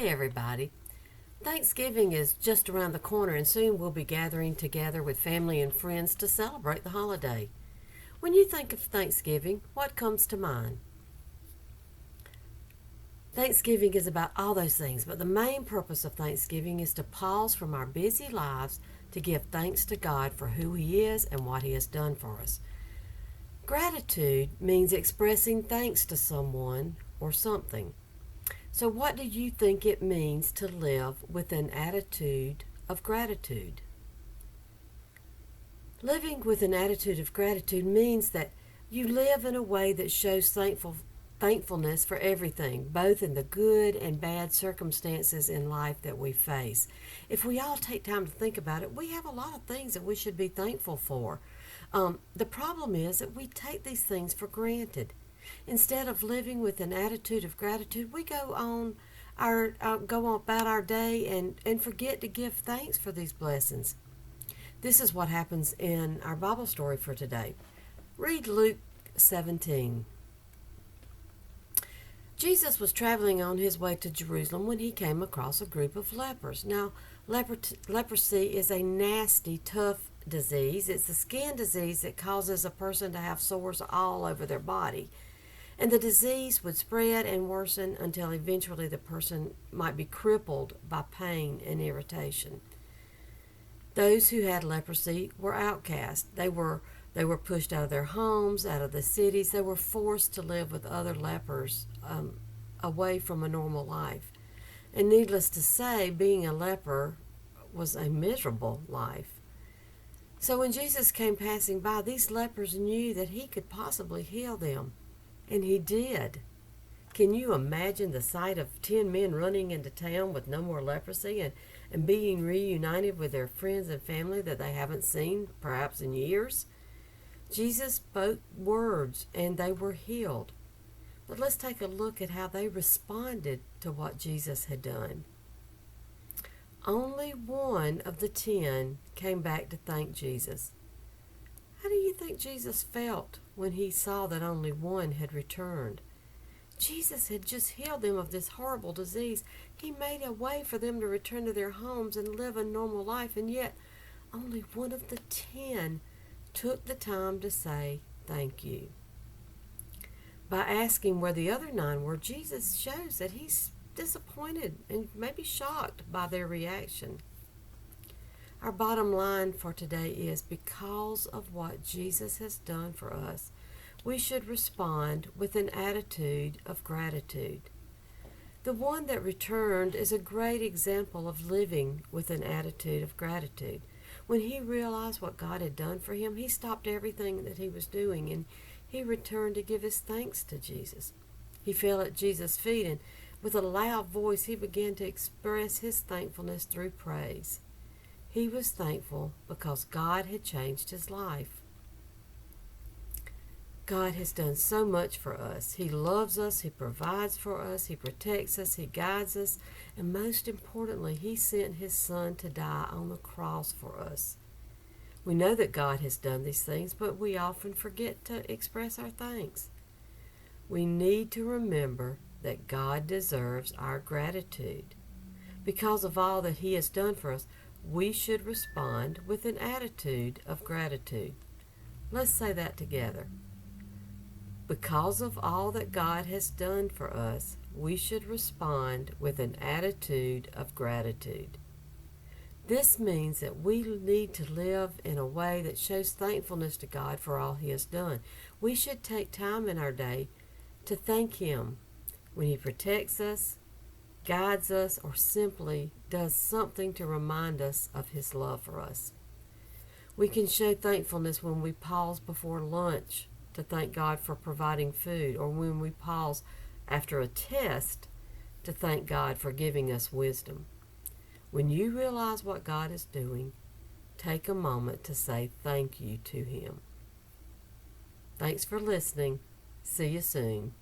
Hey everybody. Thanksgiving is just around the corner and soon we'll be gathering together with family and friends to celebrate the holiday. When you think of Thanksgiving, what comes to mind? Thanksgiving is about all those things, but the main purpose of Thanksgiving is to pause from our busy lives to give thanks to God for who He is and what He has done for us. Gratitude means expressing thanks to someone or something. So, what do you think it means to live with an attitude of gratitude? Living with an attitude of gratitude means that you live in a way that shows thankfulness for everything, both in the good and bad circumstances in life that we face. If we all take time to think about it, we have a lot of things that we should be thankful for. The problem is that we take these things for granted. Instead of living with an attitude of gratitude, we go on about our day and forget to give thanks for these blessings. This is what happens in our Bible story for today. Read Luke 17. Jesus was traveling on his way to Jerusalem when he came across a group of lepers. Now, leprosy is a nasty, tough disease. It's a skin disease that causes a person to have sores all over their body. And the disease would spread and worsen until eventually the person might be crippled by pain and irritation. Those who had leprosy were outcast. They were pushed out of their homes, out of the cities. They were forced to live with other lepers away from a normal life. And needless to say, being a leper was a miserable life. So when Jesus came passing by, these lepers knew that he could possibly heal them. And he did. Can you imagine the sight of 10 men running into town with no more leprosy and being reunited with their friends and family that they haven't seen perhaps in years? Jesus spoke words and they were healed. But let's take a look at how they responded to what Jesus had done. Only one of the 10 came back to thank Jesus. How do you think Jesus felt when he saw that only one had returned? Jesus had just healed them of this horrible disease. He made a way for them to return to their homes and live a normal life, and yet only one of the 10 took the time to say thank you. By asking where the other 9 were, Jesus shows that he's disappointed and maybe shocked by their reaction. Our bottom line for today is because of what Jesus has done for us, we should respond with an attitude of gratitude. The one that returned is a great example of living with an attitude of gratitude. When he realized what God had done for him, he stopped everything that he was doing and he returned to give his thanks to Jesus. He fell at Jesus' feet and with a loud voice he began to express his thankfulness through praise. He was thankful because God had changed his life. God has done so much for us. He loves us, he provides for us, he protects us, he guides us, and most importantly, he sent his Son to die on the cross for us. We know that God has done these things, but we often forget to express our thanks. We need to remember that God deserves our gratitude. Because of all that he has done for us, we should respond with an attitude of gratitude. Let's say that together. Because of all that God has done for us, we should respond with an attitude of gratitude. This means that we need to live in a way that shows thankfulness to God for all he has done. We should take time in our day to thank him when he protects us, guides us, or simply does something to remind us of his love for us. We can show thankfulness when we pause before lunch to thank God for providing food, or when we pause after a test to thank God for giving us wisdom. When you realize what God is doing, take a moment to say thank you to him. Thanks for listening. See you soon.